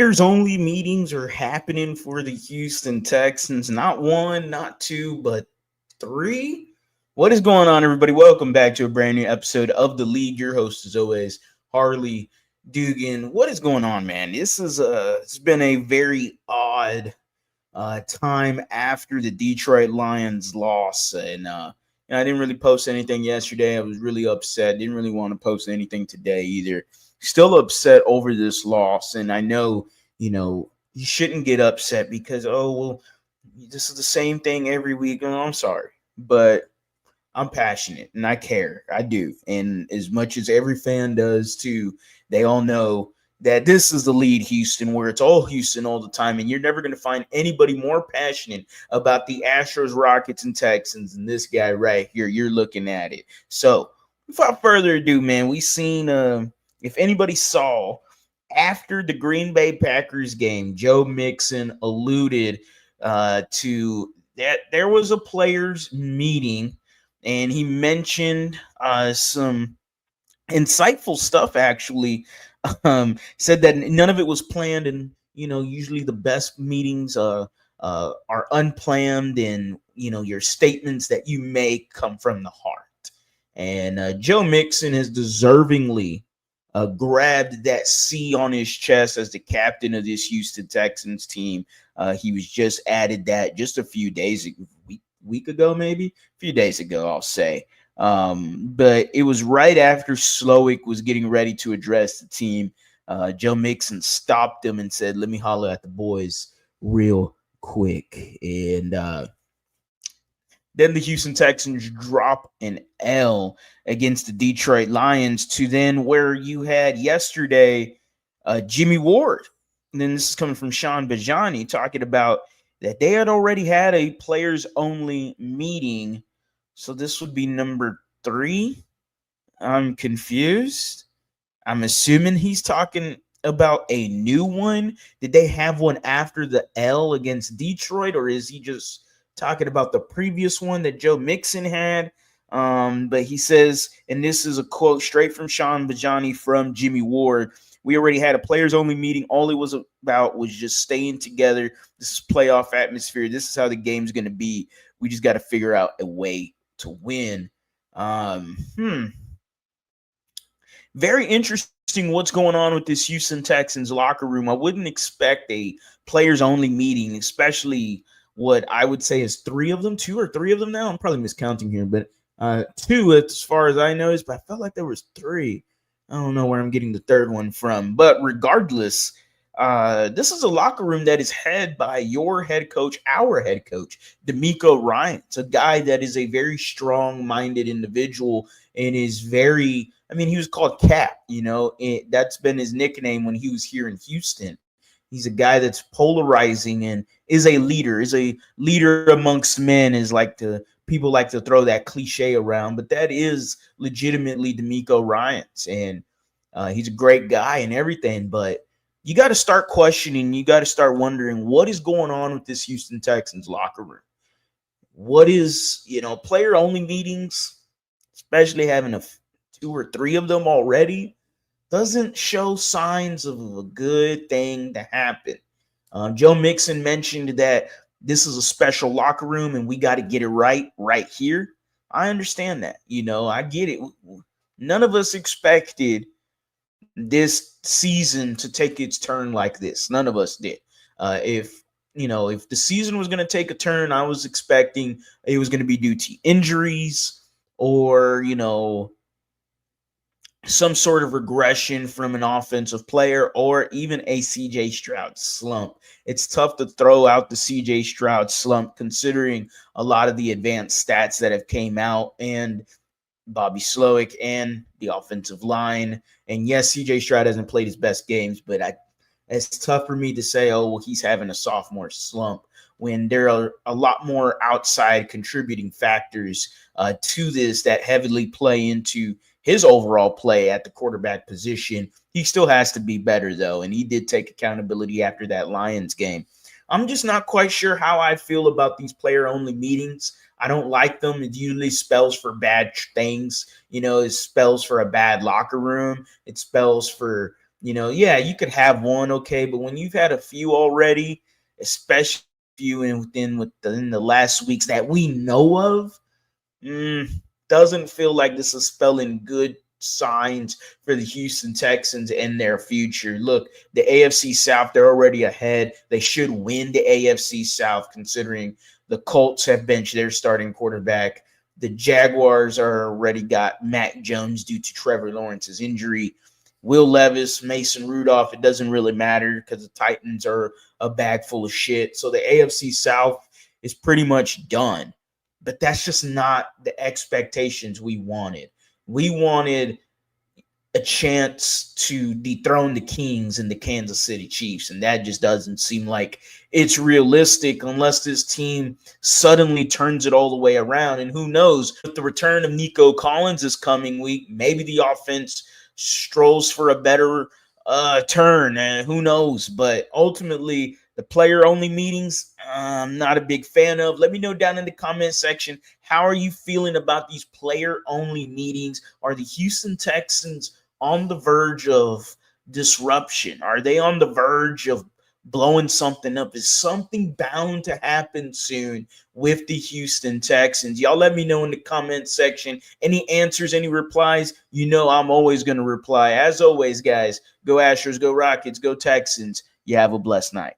players only meetings are happening for the Houston Texans. Not one, not two, but three. What is going on, everybody? Welcome back to a brand new episode of The Lead. Your host, as always, Harley Dugan. What is going on, man? It's been a very odd time after the Detroit Lions loss, and I didn't really post anything yesterday. I was really upset. Didn't really want to post anything today either. Still upset over this loss, and I know you shouldn't get upset because this is the same thing every week. Oh, I'm sorry, but I'm passionate and I care. I do. And as much as every fan does too, they all know that this is the lead Houston, where it's all Houston all the time. And you're never going to find anybody more passionate about the Astros, Rockets, and Texans than this guy right here. You're looking at it. So without further ado, man, we seen, if anybody saw after the Green Bay Packers game, Joe Mixon alluded to that there was a players meeting, and he mentioned some insightful stuff. Actually, said that none of it was planned, and usually the best meetings are unplanned, and your statements that you make come from the heart. And Joe Mixon has deservingly grabbed that C on his chest as the captain of this Houston Texans team. He was just added that just a few days ago, week ago, maybe a few days ago, I'll say. But it was right after Slowick was getting ready to address the team. Joe Mixon stopped him and said, "Let me holler at the boys real quick." And then the Houston Texans drop an L against the Detroit Lions, to then where you had yesterday Jimmy Ward. And then this is coming from Sean Bajani talking about that they had already had a players-only meeting. So this would be number 3. I'm confused. I'm assuming he's talking about a new one. Did they have one after the L against Detroit, or is he just talking about the previous one that Joe Mixon had? But he says, and this is a quote straight from Sean Bajani from Jimmy Ward, "We already had a players-only meeting. All it was about was just staying together. This is playoff atmosphere. This is how the game's going to be. We just got to figure out a way to win." Very interesting what's going on with this Houston Texans locker room. I wouldn't expect a players-only meeting, especially what I would say is 3 of them, 2 or 3 of them now. I'm probably miscounting here, but 2 as far as I noticed, but I felt like there was 3. I don't know where I'm getting the third one from. But regardless, this is a locker room that is head by your head coach, our head coach, DeMeco Ryans, a guy that is a very strong-minded individual and is very, he was called Cap, that's been his nickname when he was here in Houston. He's a guy that's polarizing and is a leader amongst men, people like to throw that cliche around, but that is legitimately DeMeco Ryans, and he's a great guy and everything, but you got to start questioning, you got to start wondering what is going on with this Houston Texans locker room. What is, player-only meetings, especially having 2 or 3 of them already, doesn't show signs of a good thing to happen. Joe Mixon mentioned that this is a special locker room and we got to get it right here. I understand that. I get it. None of us expected this season to take its turn like this. None of us did. If the season was going to take a turn, I was expecting it was going to be due to injuries or, some sort of regression from an offensive player or even a CJ Stroud slump. It's tough to throw out the CJ Stroud slump considering a lot of the advanced stats that have came out and Bobby Slowick and the offensive line. And yes, CJ Stroud hasn't played his best games, but it's tough for me to say, he's having a sophomore slump when there are a lot more outside contributing factors to this that heavily play into his overall play at the quarterback position. He still has to be better, though, and he did take accountability after that Lions game. I'm just not quite sure how I feel about these player-only meetings. I don't like them. It usually spells for bad things. It spells for a bad locker room. It spells for, Yeah, you could have one, okay, but when you've had a few already, especially few within the last weeks that we know of, doesn't feel like this is spelling good signs for the Houston Texans and their future. Look, the AFC South, they're already ahead. They should win the AFC South considering the Colts have benched their starting quarterback. The Jaguars are already got Mac Jones due to Trevor Lawrence's injury. Will Levis, Mason Rudolph, it doesn't really matter because the Titans are a bag full of shit. So the AFC South is pretty much done. But that's just not the expectations we wanted. We wanted a chance to dethrone the Kings and the Kansas City Chiefs, and that just doesn't seem like it's realistic unless this team suddenly turns it all the way around. And who knows, with the return of Nico Collins this coming week, maybe the offense strolls for a better turn, and who knows. But ultimately, the player-only meetings, I'm not a big fan of. Let me know down in the comment section, how are you feeling about these player-only meetings? Are the Houston Texans on the verge of disruption? Are they on the verge of blowing something up? Is something bound to happen soon with the Houston Texans? Y'all let me know in the comment section. Any answers, any replies? I'm always going to reply. As always, guys, go Astros, go Rockets, go Texans. You have a blessed night.